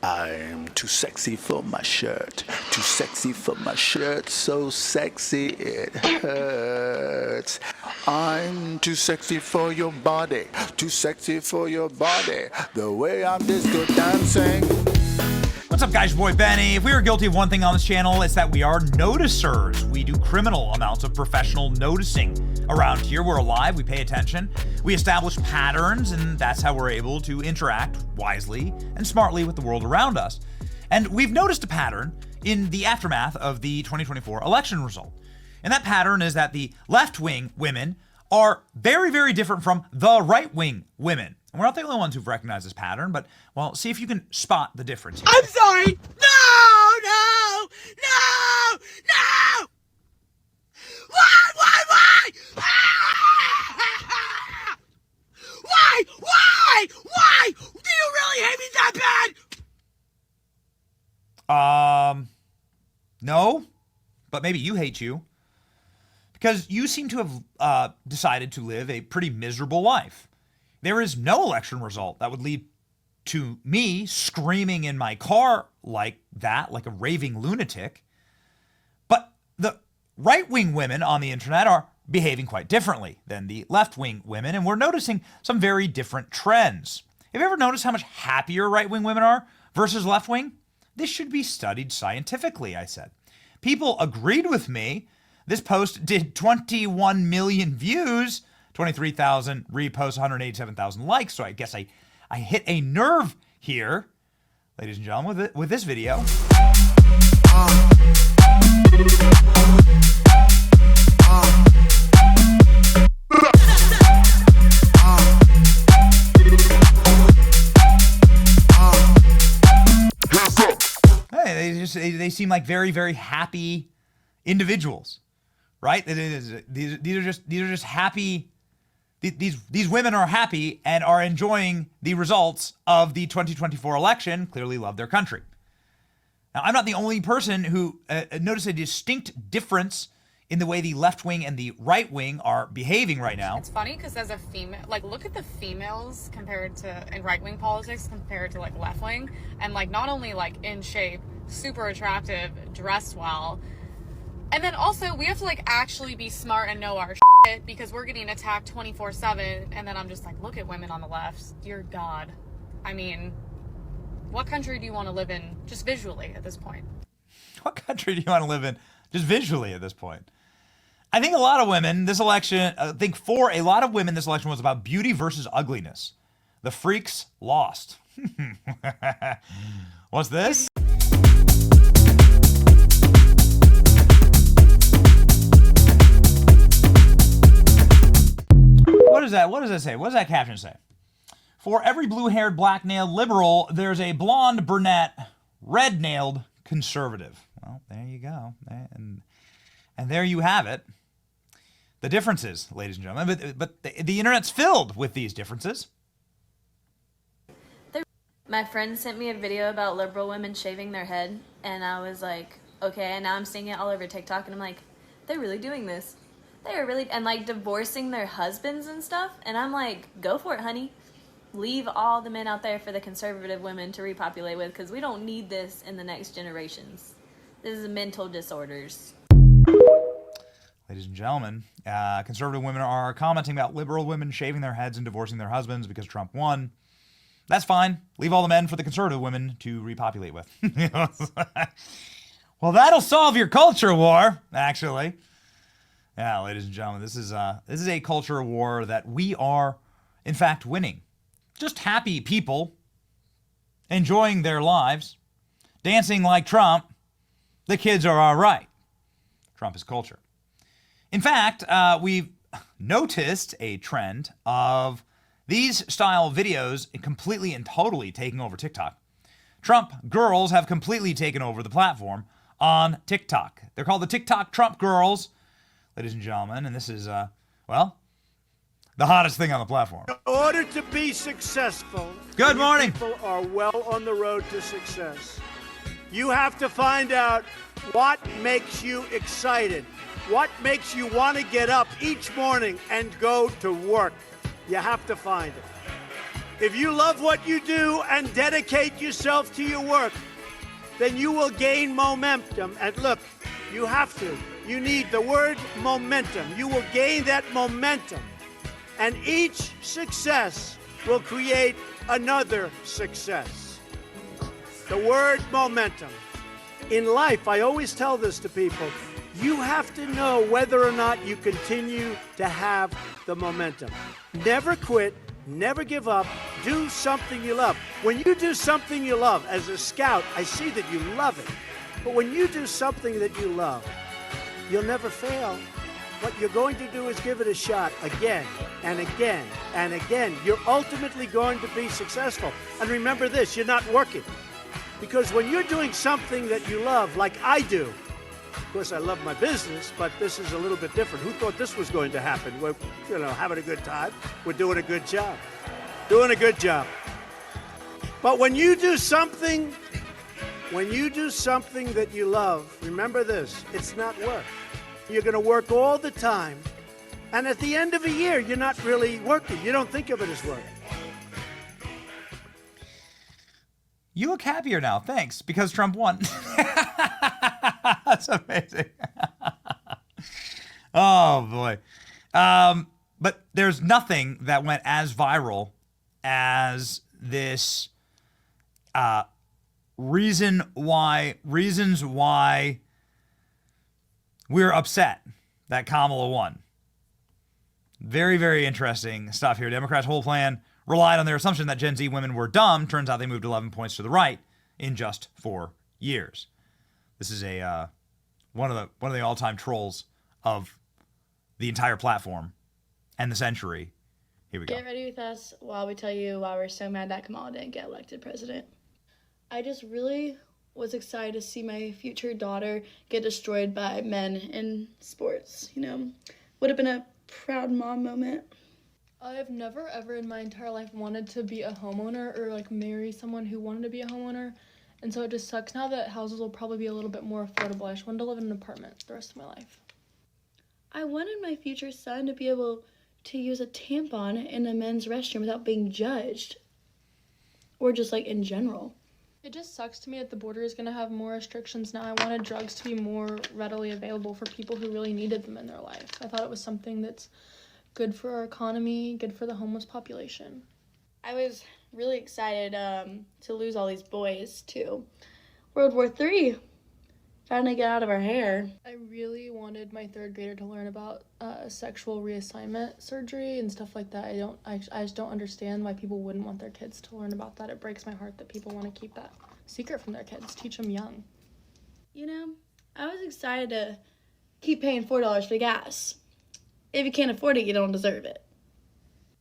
I'm too sexy for my shirt. Too sexy for my shirt. So sexy it hurts. I'm too sexy for your body. Too sexy for your body. The way I'm disco dancing. What's up, guys? Your boy Benny. If we are guilty of one thing on this channel, it's that we are noticers. We do criminal amounts of professional noticing around here. We're alive, we pay attention, we establish patterns, and that's how we're able to interact wisely and smartly with the world around us. And we've noticed a pattern in the aftermath of the 2024 election result. And that pattern is that the left-wing women are very, very different from the right-wing women. And we're not the only ones who've recognized this pattern, but, well, see if you can spot the difference here. I'm sorry! No! No! No! No! Why? Why? Do you really hate me that bad? No, but maybe you hate you. Because you seem to have decided to live a pretty miserable life. There is no election result that would lead to me screaming in my car like that, like a raving lunatic. But the right-wing women on the internet are behaving quite differently than the left-wing women, and we're noticing some very different trends. Have you ever noticed how much happier right-wing women are versus left-wing? This should be studied scientifically, I said. People agreed with me. This post did 21 million views, 23,000 reposts, 187,000 likes, so I guess I hit a nerve here, ladies and gentlemen, with this video. Hey, they seem like very, very happy individuals, right? These are just happy. These women are happy and are enjoying the results of the 2024 election, clearly love their country. Now, I'm not the only person who noticed a distinct difference in the way the left wing and the right wing are behaving right now. It's funny because as a female, like, look at the females compared to in right wing politics compared to like left wing, and like not only like in shape, super attractive, dressed well, and then also we have to like actually be smart and know our shit because we're getting attacked 24/7. And then I'm just like, look at women on the left. Dear God, I mean, what country do you want to live in just visually at this point? What country do you want to live in just visually at this point? I think a lot of women, this election, for a lot of women, this election was about beauty versus ugliness. The freaks lost. What's this? What is that? What does that say? What does that caption say? For every blue-haired, black-nailed liberal, there's a blonde, brunette, red-nailed conservative. Well, there you go. And there you have it. The differences, ladies and gentlemen. But the internet's filled with these differences. My friend sent me a video about liberal women shaving their head, and I was like, okay, and now I'm seeing it all over TikTok, and I'm like, they're really doing this. They are really, and like divorcing their husbands and stuff, and I'm like, go for it, honey. Leave all the men out there for the conservative women to repopulate with, because we don't need this in the next generations. This is mental disorders. Ladies and gentlemen, conservative women are commenting about liberal women shaving their heads and divorcing their husbands because Trump won. That's fine. Leave all the men for the conservative women to repopulate with. Well, that'll solve your culture war, actually. Yeah, ladies and gentlemen, this is a culture war that we are, in fact, winning. Just happy people enjoying their lives, dancing like Trump. The kids are all right. Trump is culture. In fact, we've noticed a trend of these style videos completely and totally taking over TikTok. Trump girls have completely taken over the platform on TikTok. They're called the TikTok Trump girls, ladies and gentlemen, and this is, well, the hottest thing on the platform. In order to be successful, good morning. People are well on the road to success. You have to find out what makes you excited, what makes you want to get up each morning and go to work. You have to find it. If you love what you do and dedicate yourself to your work, then you will gain momentum. And look, you have to. You need the word momentum. You will gain that momentum. And each success will create another success. The word momentum. In life, I always tell this to people, you have to know whether or not you continue to have the momentum. Never quit, never give up, do something you love. When you do something you love, as a scout, I see that you love it. But when you do something that you love, you'll never fail. What you're going to do is give it a shot again and again and again. You're ultimately going to be successful. And remember this, you're not working. Because when you're doing something that you love, like I do, of course I love my business, but this is a little bit different. Who thought this was going to happen? We're, having a good time. We're doing a good job. Doing a good job. But when you do something that you love, remember this, it's not work. You're going to work all the time. And at the end of a year, you're not really working. You don't think of it as work. You look happier now. Thanks. Because Trump won. That's amazing. Oh, boy. But there's nothing that went as viral as this reasons why we're upset that Kamala won. Very, very interesting stuff here. Democrats' whole plan relied on their assumption that Gen Z women were dumb. Turns out they moved 11 points to the right in just 4 years. This is one of the all-time trolls of the entire platform and the century. Here we go. Get ready with us while we tell you why we're so mad that Kamala didn't get elected president. I just really was excited to see my future daughter get destroyed by men in sports. Would have been a proud mom moment. I've never ever in my entire life wanted to be a homeowner or marry someone who wanted to be a homeowner. And so it just sucks now that houses will probably be a little bit more affordable. I just wanted to live in an apartment the rest of my life. I wanted my future son to be able to use a tampon in a men's restroom without being judged. Or just in general. It just sucks to me that the border is going to have more restrictions now. I wanted drugs to be more readily available for people who really needed them in their life. I thought it was something that's good for our economy, good for the homeless population. I was really excited to lose all these boys to World War III. Trying to get out of our hair. I really wanted my third grader to learn about sexual reassignment surgery and stuff like that. I just don't understand why people wouldn't want their kids to learn about that. It breaks my heart that people want to keep that secret from their kids. Teach them young. I was excited to keep paying $4 for gas. If you can't afford it, you don't deserve it.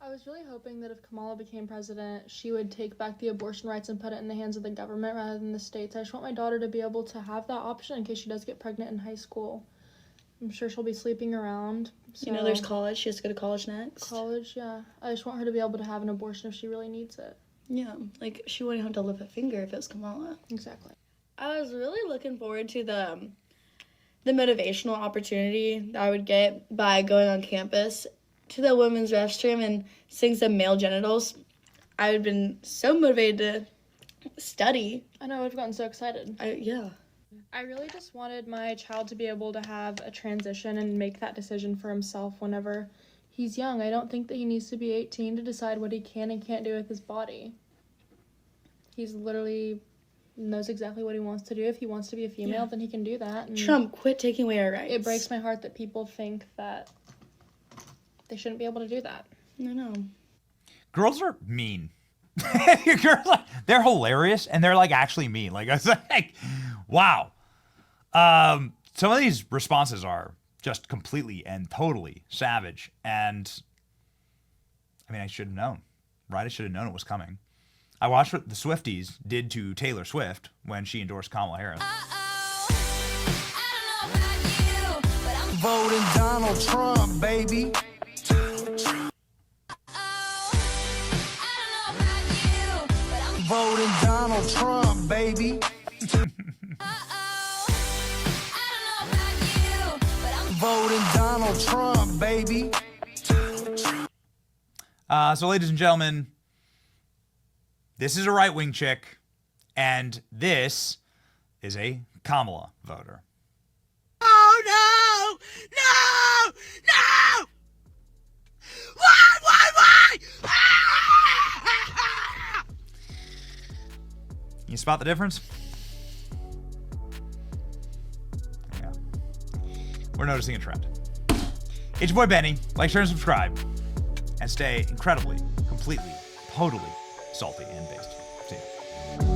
I was really hoping that if Kamala became president, she would take back the abortion rights and put it in the hands of the government rather than the states. I just want my daughter to be able to have that option in case she does get pregnant in high school. I'm sure she'll be sleeping around. So. There's college. She has to go to college next. College, yeah. I just want her to be able to have an abortion if she really needs it. Yeah, she wouldn't have to lift a finger if it was Kamala. Exactly. I was really looking forward to the motivational opportunity that I would get by going on campus to the women's restroom and seeing some male genitals. I would have been so motivated to study. I know, I would have gotten so excited. Yeah. I really just wanted my child to be able to have a transition and make that decision for himself whenever he's young. I don't think that he needs to be 18 to decide what he can and can't do with his body. He's literally knows exactly what he wants to do. If he wants to be a female, then he can do that. And Trump, quit taking away our rights. it breaks my heart that people think that they shouldn't be able to do that. No. Girls are mean. Girls, they're hilarious and they're actually mean. I was wow. Some of these responses are just completely and totally savage. And I should have known, right? I should have known it was coming. I watched what the Swifties did to Taylor Swift when she endorsed Kamala Harris. Voting Donald Trump, baby. Voting Donald Trump, baby. Voting Donald Trump, baby. So, ladies and gentlemen, This is a right-wing chick, and this is a Kamala voter. Oh no! No! No! Why? You spot the difference? Yeah. We're noticing a trend. It's your boy Benny. Like, share, and subscribe. And stay incredibly, completely, totally salty and based. See ya.